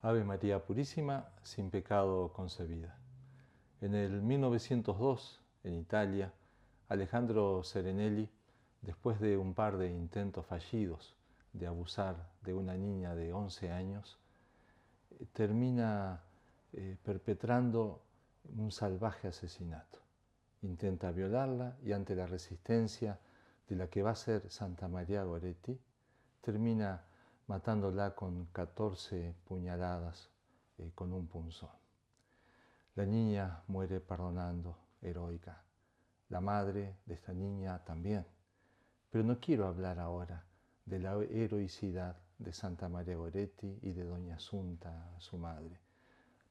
Ave María Purísima, sin pecado concebida. En el 1902, en Italia, Alejandro Serenelli, después de un par de intentos fallidos de abusar de una niña de 11 años, termina perpetrando un salvaje asesinato. Intenta violarla y ante la resistencia de la que va a ser Santa María Goretti, termina matándola con 14 puñaladas con un punzón. La niña muere perdonando, heroica. La madre de esta niña también. Pero no quiero hablar ahora de la heroicidad de Santa María Goretti y de doña Asunta, su madre.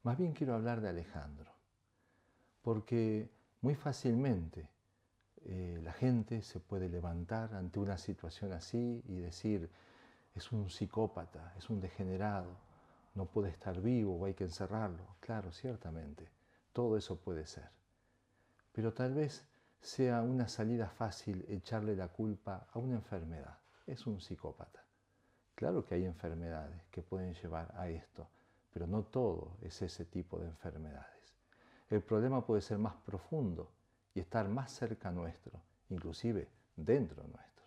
Más bien quiero hablar de Alejandro, porque muy fácilmente la gente se puede levantar ante una situación así y decir: es un psicópata, es un degenerado, no puede estar vivo o hay que encerrarlo. Claro, ciertamente, todo eso puede ser. Pero tal vez sea una salida fácil echarle la culpa a una enfermedad. Es un psicópata. Claro que hay enfermedades que pueden llevar a esto, pero no todo es ese tipo de enfermedades. El problema puede ser más profundo y estar más cerca nuestro, inclusive dentro nuestro.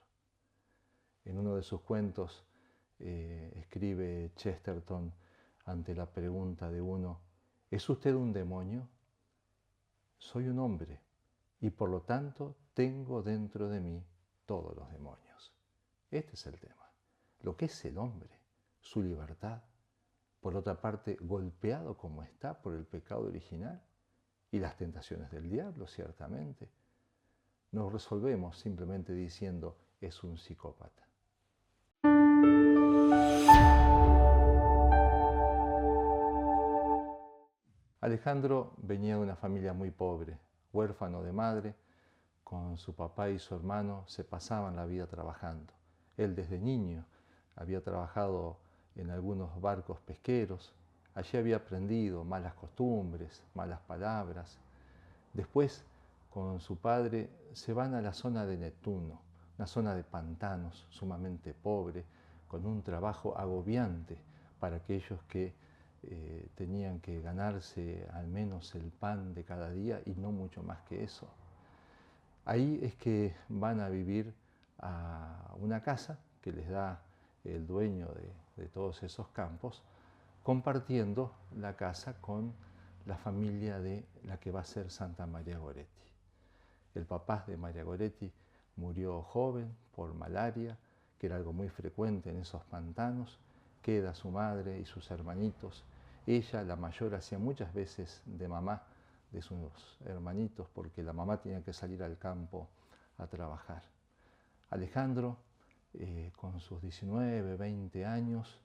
En uno de sus cuentos escribe Chesterton ante la pregunta de uno: ¿es usted un demonio? Soy un hombre y por lo tanto tengo dentro de mí todos los demonios. Este es el tema. Lo que es el hombre, su libertad, por otra parte golpeado como está por el pecado original y las tentaciones del diablo, ciertamente. No resolvemos simplemente diciendo: es un psicópata. Alejandro venía de una familia muy pobre, huérfano de madre. Con su papá y su hermano se pasaban la vida trabajando. Él desde niño había trabajado en algunos barcos pesqueros. Allí había aprendido malas costumbres, malas palabras. Después, con su padre, se van a la zona de Neptuno, una zona de pantanos sumamente pobre, con un trabajo agobiante para aquellos que tenían que ganarse al menos el pan de cada día y no mucho más que eso. Ahí es que van a vivir a una casa que les da el dueño de todos esos campos, compartiendo la casa con la familia de la que va a ser Santa María Goretti. El papá de María Goretti murió joven por malaria, que era algo muy frecuente en esos pantanos. Queda su madre y sus hermanitos. Ella, la mayor, hacía muchas veces de mamá de sus hermanitos porque la mamá tenía que salir al campo a trabajar. Alejandro, con sus 19, 20 años,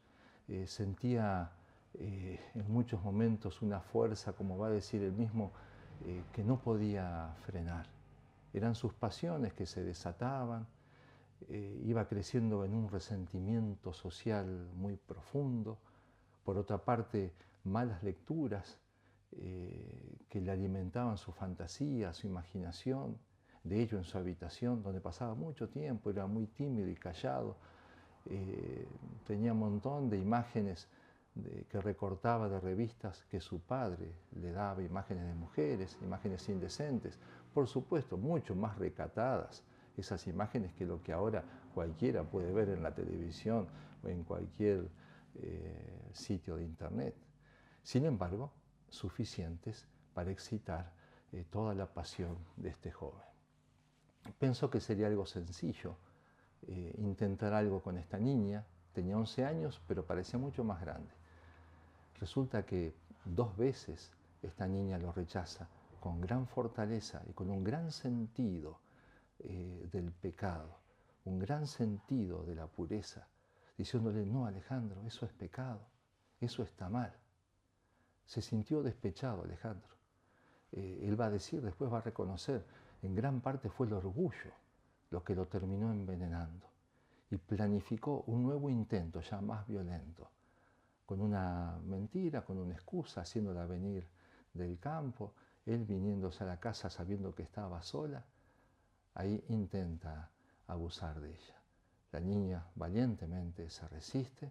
sentía en muchos momentos una fuerza, como va a decir él mismo, que no podía frenar. Eran sus pasiones que se desataban, iba creciendo en un resentimiento social muy profundo. Por otra parte, malas lecturas que le alimentaban su fantasía, su imaginación. De ello, en su habitación, donde pasaba mucho tiempo, era muy tímido y callado, tenía un montón de imágenes que recortaba de revistas que su padre le daba, imágenes de mujeres, imágenes indecentes, por supuesto, mucho más recatadas esas imágenes que lo que ahora cualquiera puede ver en la televisión o en cualquier sitio de internet. Sin embargo, suficientes para excitar toda la pasión de este joven. Pensó que sería algo sencillo intentar algo con esta niña. Tenía 11 años, pero parecía mucho más grande. Resulta que 2 veces esta niña lo rechaza con gran fortaleza y con un gran sentido del pecado, un gran sentido de la pureza, diciéndole: no, Alejandro, eso es pecado, eso está mal. Se sintió despechado Alejandro. Él va a decir, después va a reconocer, en gran parte fue el orgullo lo que lo terminó envenenando. Y planificó un nuevo intento, ya más violento, con una mentira, con una excusa, haciéndola venir del campo, él viniéndose a la casa sabiendo que estaba sola. Ahí intenta abusar de ella. La niña valientemente se resiste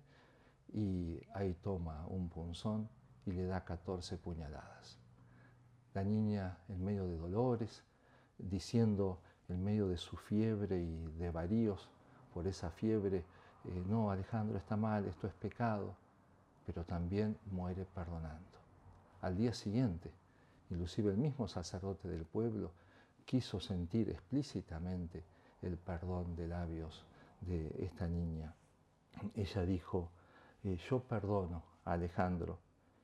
y ahí toma un punzón y le da 14 puñaladas. La niña, en medio de dolores, diciendo en medio de su fiebre y de varíos por esa fiebre, no, Alejandro, está mal, esto es pecado, pero también muere perdonando. Al día siguiente, inclusive el mismo sacerdote del pueblo quiso sentir explícitamente el perdón de labios de esta niña. Ella dijo, yo perdono a Alejandro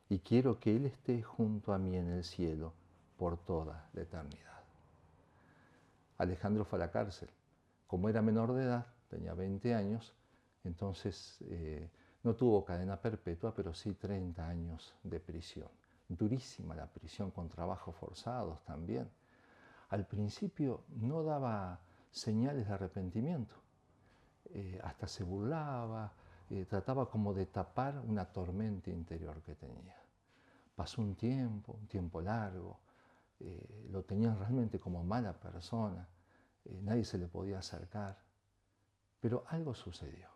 y quiero que él esté junto a mí en el cielo por toda la eternidad. Alejandro fue a la cárcel. Como era menor de edad, tenía 20 años, entonces no tuvo cadena perpetua, pero sí 30 años de prisión. Durísima la prisión, con trabajos forzados también. Al principio no daba señales de arrepentimiento, hasta se burlaba, trataba como de tapar una tormenta interior que tenía. Pasó un tiempo largo, lo tenían realmente como mala persona, nadie se le podía acercar, pero algo sucedió.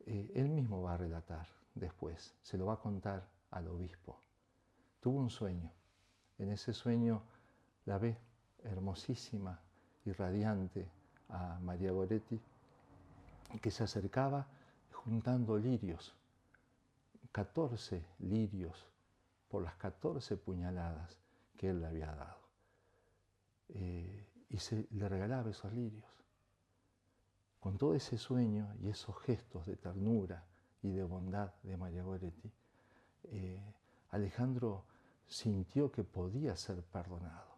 Él mismo va a relatar después, se lo va a contar al obispo. Tuvo un sueño, en ese sueño la ve hermosísima y radiante a María Goretti, que se acercaba juntando lirios, 14 lirios por las 14 puñaladas que él le había dado. Y le regalaba esos lirios. Con todo ese sueño y esos gestos de ternura y de bondad de María Goretti, Alejandro sintió que podía ser perdonado,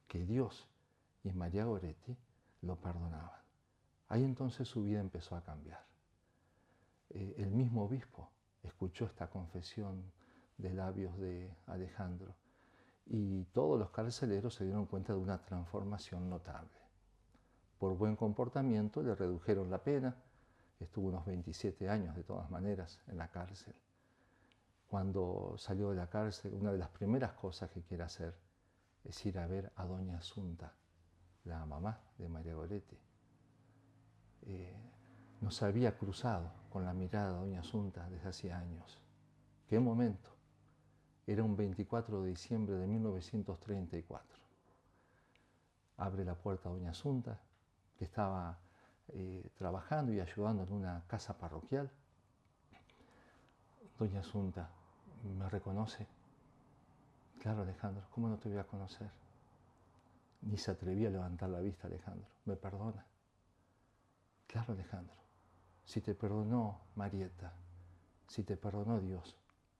que Dios y María Goretti lo perdonaban. Ahí entonces su vida empezó a cambiar. El mismo obispo escuchó esta confesión de labios de Alejandro y todos los carceleros se dieron cuenta de una transformación notable. Por buen comportamiento le redujeron la pena, estuvo unos 27 años de todas maneras en la cárcel. Cuando salió de la cárcel, una de las primeras cosas que quiere hacer es ir a ver a doña Asunta, la mamá de María Goretti. No se había cruzado con la mirada de doña Asunta desde hacía años. ¿Qué momento? Era un 24 de diciembre de 1934. Abre la puerta a doña Asunta, que estaba trabajando y ayudando en una casa parroquial. Doña Asunta, ¿me reconoce? Claro, Alejandro, ¿cómo no te voy a conocer? Ni se atrevía a levantar la vista, Alejandro. ¿Me perdona? Claro, Alejandro. Si te perdonó Marieta, si te perdonó Dios,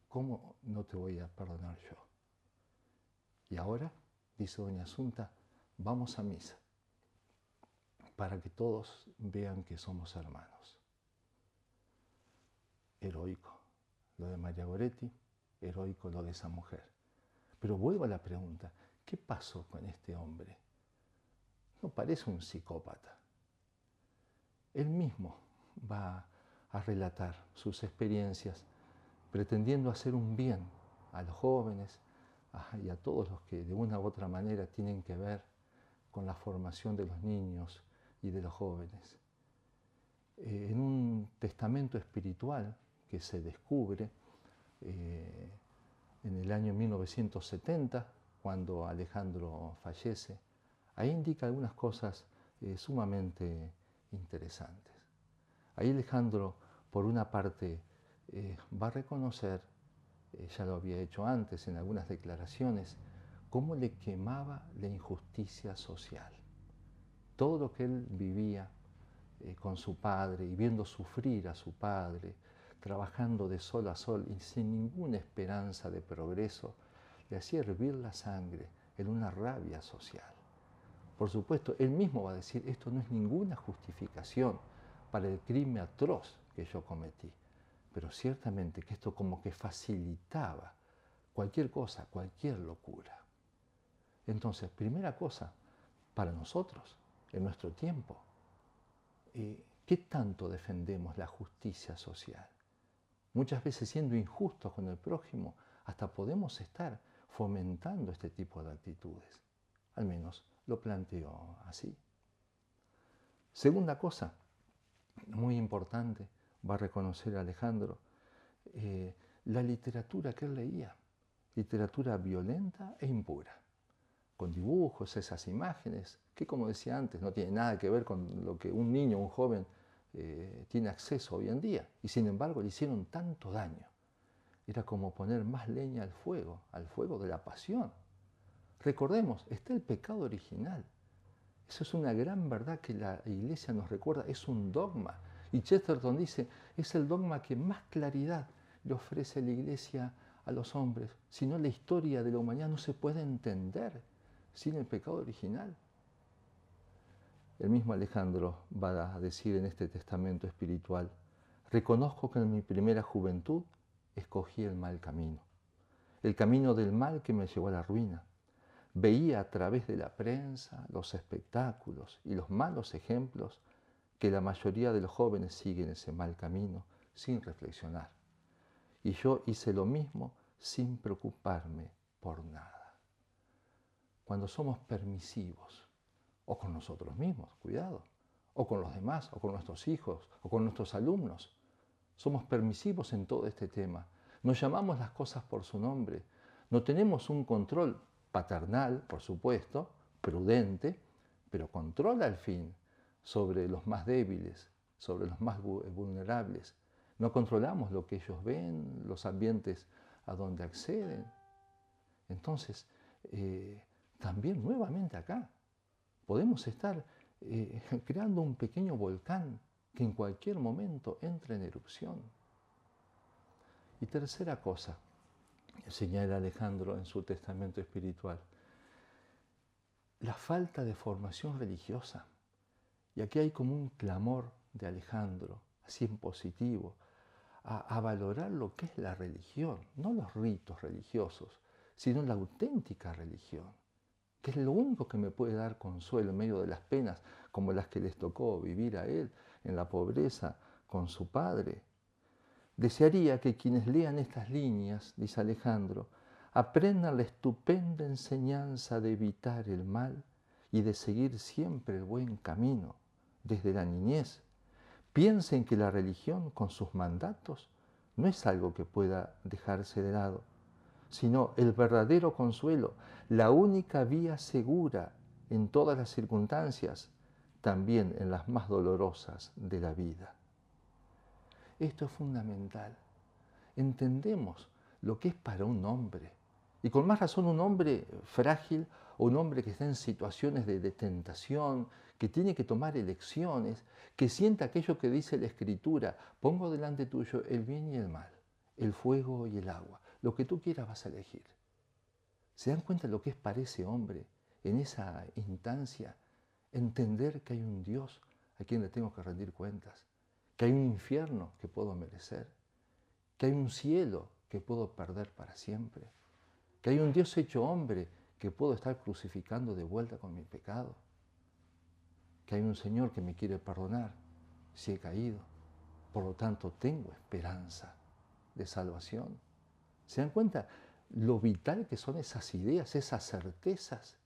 ¿cómo no te voy a perdonar yo? Y ahora, dice doña Asunta, vamos a misa para que todos vean que somos hermanos. Heroico lo de María Goretti, heroico lo de esa mujer. Pero vuelvo a la pregunta, ¿qué pasó con este hombre? No parece un psicópata. Él mismo va a relatar sus experiencias pretendiendo hacer un bien a los jóvenes y a todos los que de una u otra manera tienen que ver con la formación de los niños y de los jóvenes. En un testamento espiritual que se descubre en el año 1970, cuando Alejandro fallece, ahí indica algunas cosas sumamente interesantes. Ahí Alejandro, por una parte, va a reconocer, ya lo había hecho antes en algunas declaraciones, cómo le quemaba la injusticia social. Todo lo que él vivía con su padre y viendo sufrir a su padre, trabajando de sol a sol y sin ninguna esperanza de progreso, le hacía hervir la sangre en una rabia social. Por supuesto, él mismo va a decir, esto no es ninguna justificación para el crimen atroz que yo cometí, pero ciertamente que esto como que facilitaba cualquier cosa, cualquier locura. Entonces, primera cosa, para nosotros, en nuestro tiempo, ¿qué tanto defendemos la justicia social? Muchas veces siendo injustos con el prójimo, hasta podemos estar fomentando este tipo de actitudes. Al menos lo planteo así. Segunda cosa, muy importante, va a reconocer Alejandro la literatura que él leía, literatura violenta e impura, con dibujos, esas imágenes, que como decía antes, no tiene nada que ver con lo que un niño, un joven tiene acceso hoy en día, y sin embargo le hicieron tanto daño. Era como poner más leña al fuego de la pasión. Recordemos, está el pecado original. Eso es una gran verdad que la Iglesia nos recuerda, es un dogma. Y Chesterton dice, es el dogma que más claridad le ofrece la Iglesia a los hombres. Si no, la historia de la humanidad no se puede entender sin el pecado original. El mismo Alejandro va a decir en este testamento espiritual, reconozco que en mi primera juventud escogí el mal camino, el camino del mal que me llevó a la ruina. Veía a través de la prensa, los espectáculos y los malos ejemplos que la mayoría de los jóvenes siguen ese mal camino sin reflexionar. Y yo hice lo mismo sin preocuparme por nada. Cuando somos permisivos, o con nosotros mismos, cuidado, o con los demás, o con nuestros hijos, o con nuestros alumnos, somos permisivos en todo este tema. Nos llamamos las cosas por su nombre. No tenemos un control paternal, por supuesto, prudente, pero control al fin sobre los más débiles, sobre los más vulnerables. No controlamos lo que ellos ven, los ambientes a donde acceden. Entonces, también nuevamente acá, podemos estar creando un pequeño volcán que en cualquier momento entre en erupción. Y tercera cosa, señala Alejandro en su testamento espiritual, la falta de formación religiosa. Y aquí hay como un clamor de Alejandro, así en positivo, a valorar lo que es la religión, no los ritos religiosos, sino la auténtica religión, que es lo único que me puede dar consuelo en medio de las penas como las que les tocó vivir a él en la pobreza con su padre. Desearía que quienes lean estas líneas, dice Alejandro, aprendan la estupenda enseñanza de evitar el mal y de seguir siempre el buen camino desde la niñez. Piensen que la religión con sus mandatos no es algo que pueda dejarse de lado, sino el verdadero consuelo, la única vía segura en todas las circunstancias, también en las más dolorosas de la vida. Esto es fundamental. Entendemos lo que es para un hombre, y con más razón un hombre frágil o un hombre que está en situaciones de tentación, que tiene que tomar elecciones, que sienta aquello que dice la Escritura, pongo delante tuyo el bien y el mal, el fuego y el agua, lo que tú quieras vas a elegir. ¿Se dan cuenta de lo que es para ese hombre en esa instancia? Entender que hay un Dios a quien le tengo que rendir cuentas, que hay un infierno que puedo merecer, que hay un cielo que puedo perder para siempre, que hay un Dios hecho hombre que puedo estar crucificando de vuelta con mi pecado, que hay un Señor que me quiere perdonar si he caído, por lo tanto tengo esperanza de salvación. ¿Se dan cuenta lo vital que son esas ideas, esas certezas?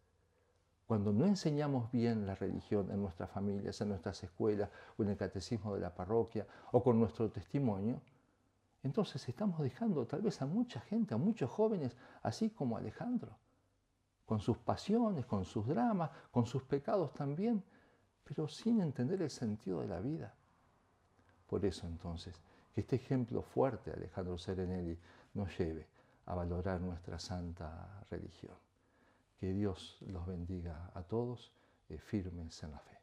Cuando no enseñamos bien la religión en nuestras familias, en nuestras escuelas o en el catecismo de la parroquia o con nuestro testimonio, entonces estamos dejando tal vez a mucha gente, a muchos jóvenes, así como Alejandro, con sus pasiones, con sus dramas, con sus pecados también, pero sin entender el sentido de la vida. Por eso entonces, que este ejemplo fuerte de Alejandro Serenelli nos lleve a valorar nuestra santa religión. Que Dios los bendiga a todos, firmes en la fe.